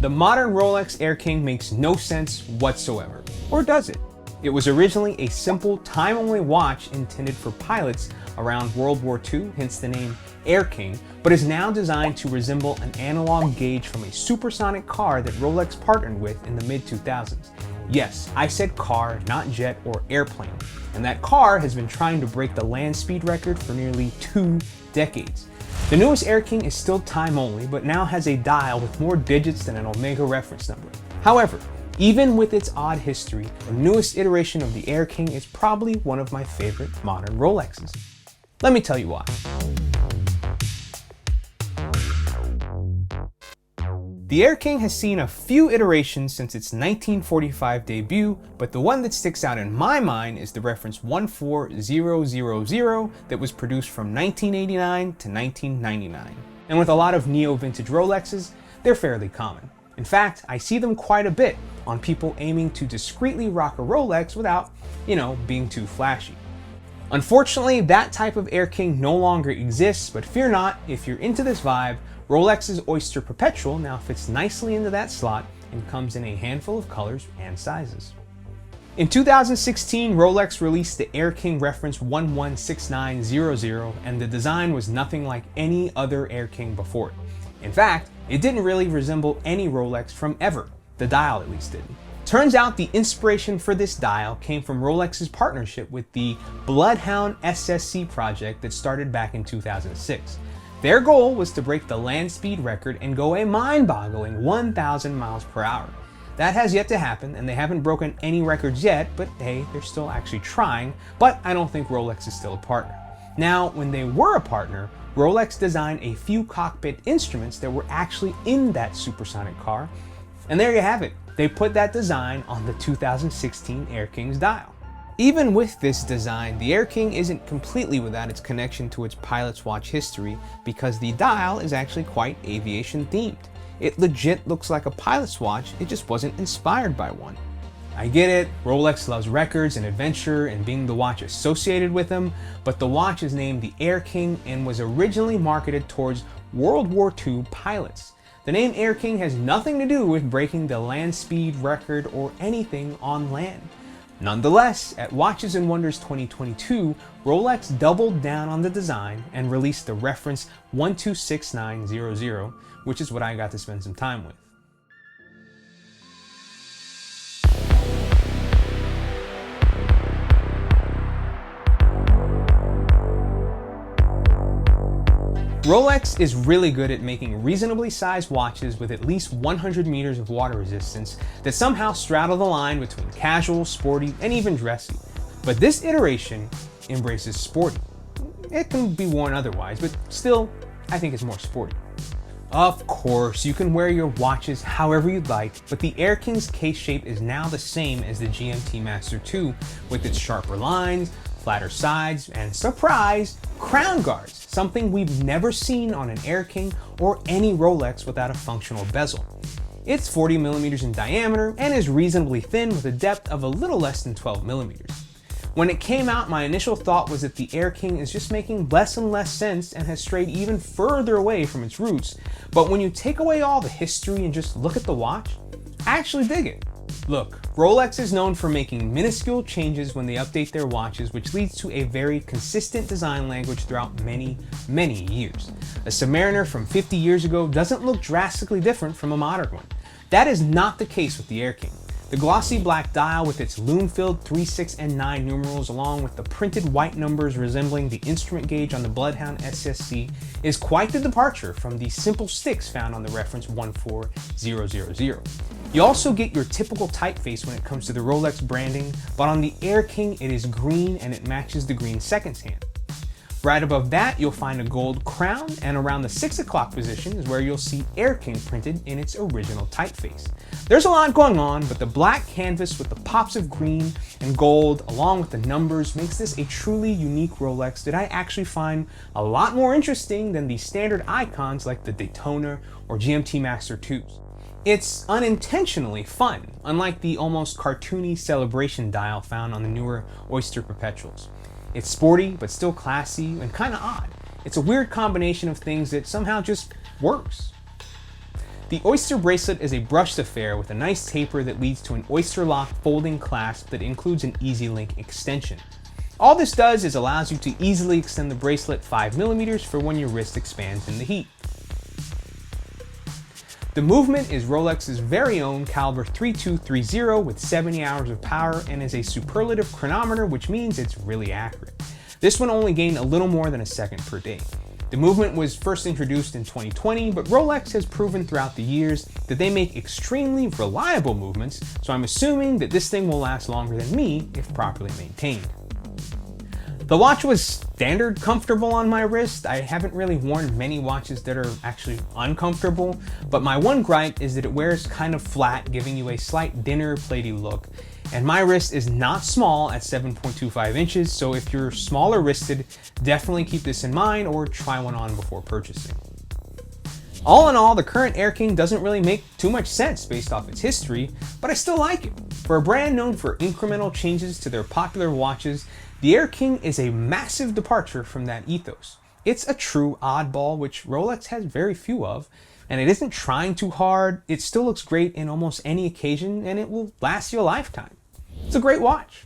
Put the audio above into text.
The modern Rolex Air-King makes no sense whatsoever. Or does it? It was originally a simple time-only watch intended for pilots around World War II, hence the name Air-King, but is now designed to resemble an analog gauge from a supersonic car that Rolex partnered with in the mid-2000s. Yes, I said car, not jet or airplane. And that car has been trying to break the land speed record for nearly 2 decades. The newest Air-King is still time only, but now has a dial with more digits than an Omega reference number. However, even with its odd history, the newest iteration of the Air-King is probably one of my favorite modern Rolexes. Let me tell you why. The Air-King has seen a few iterations since its 1945 debut, but the one that sticks out in my mind is the reference 14000 that was produced from 1989 to 1999. And with a lot of neo-vintage Rolexes, they're fairly common. In fact, I see them quite a bit on people aiming to discreetly rock a Rolex without, being too flashy. Unfortunately, that type of Air-King no longer exists, but fear not, if you're into this vibe, Rolex's Oyster Perpetual now fits nicely into that slot and comes in a handful of colors and sizes. In 2016, Rolex released the Air-King reference 116900, and the design was nothing like any other Air-King before it. In fact, it didn't really resemble any Rolex from ever. The dial at least didn't. Turns out the inspiration for this dial came from Rolex's partnership with the Bloodhound SSC project that started back in 2006. Their goal was to break the land speed record and go a mind-boggling 1,000 miles per hour. That has yet to happen, and they haven't broken any records yet, but hey, they're still actually trying, but I don't think Rolex is still a partner. Now, when they were a partner, Rolex designed a few cockpit instruments that were actually in that supersonic car, and there you have it. They put that design on the 2016 Air-King's dial. Even with this design, the Air-King isn't completely without its connection to its pilot's watch history, because the dial is actually quite aviation themed. It legit looks like a pilot's watch, it just wasn't inspired by one. I get it, Rolex loves records and adventure and being the watch associated with them, but the watch is named the Air-King and was originally marketed towards World War II pilots. The name Air-King has nothing to do with breaking the land speed record or anything on land. Nonetheless, at Watches and Wonders 2022, Rolex doubled down on the design and released the reference 126900, which is what I got to spend some time with. Rolex is really good at making reasonably sized watches with at least 100 meters of water resistance that somehow straddle the line between casual, sporty, and even dressy. But this iteration embraces sporty. It can be worn otherwise, but still, I think it's more sporty. Of course, you can wear your watches however you'd like, but the Air-King's case shape is now the same as the GMT Master 2, with its sharper lines, flatter sides, and surprise, crown guards, something we've never seen on an Air-King or any Rolex without a functional bezel. It's 40 millimeters in diameter and is reasonably thin with a depth of a little less than 12 millimeters. When it came out, my initial thought was that the Air-King is just making less and less sense and has strayed even further away from its roots, but when you take away all the history and just look at the watch, I actually dig it. Look, Rolex is known for making minuscule changes when they update their watches, which leads to a very consistent design language throughout many, many years. A Submariner from 50 years ago doesn't look drastically different from a modern one. That is not the case with the Air-King. The glossy black dial with its lume-filled 3, 6, and 9 numerals, along with the printed white numbers resembling the instrument gauge on the Bloodhound SSC, is quite the departure from the simple sticks found on the reference 14000. You also get your typical typeface when it comes to the Rolex branding, but on the Air-King it is green and it matches the green seconds hand. Right above that, you'll find a gold crown, and around the 6 o'clock position is where you'll see Air-King printed in its original typeface. There's a lot going on, but the black canvas with the pops of green and gold, along with the numbers, makes this a truly unique Rolex that I actually find a lot more interesting than the standard icons like the Daytona or GMT Master 2s. It's unintentionally fun, unlike the almost cartoony celebration dial found on the newer Oyster Perpetuals. It's sporty, but still classy and kind of odd. It's a weird combination of things that somehow just works. The Oyster bracelet is a brushed affair with a nice taper that leads to an Oyster lock folding clasp that includes an Easy Link extension. All this does is allows you to easily extend the bracelet 5mm for when your wrist expands in the heat. The movement is Rolex's very own caliber 3230 with 70 hours of power and is a superlative chronometer, which means it's really accurate. This one only gained a little more than a second per day. The movement was first introduced in 2020, but Rolex has proven throughout the years that they make extremely reliable movements, so I'm assuming that this thing will last longer than me if properly maintained. The watch was standard comfortable on my wrist. I haven't really worn many watches that are actually uncomfortable, but my one gripe is that it wears kind of flat, giving you a slight dinner platey look. And my wrist is not small at 7.25 inches, so if you're smaller wristed, definitely keep this in mind or try one on before purchasing. All in all, the current Air-King doesn't really make too much sense based off its history, but I still like it. For a brand known for incremental changes to their popular watches, the Air-King is a massive departure from that ethos. It's a true oddball, which Rolex has very few of, and it isn't trying too hard. It still looks great in almost any occasion, and it will last you a lifetime. It's a great watch.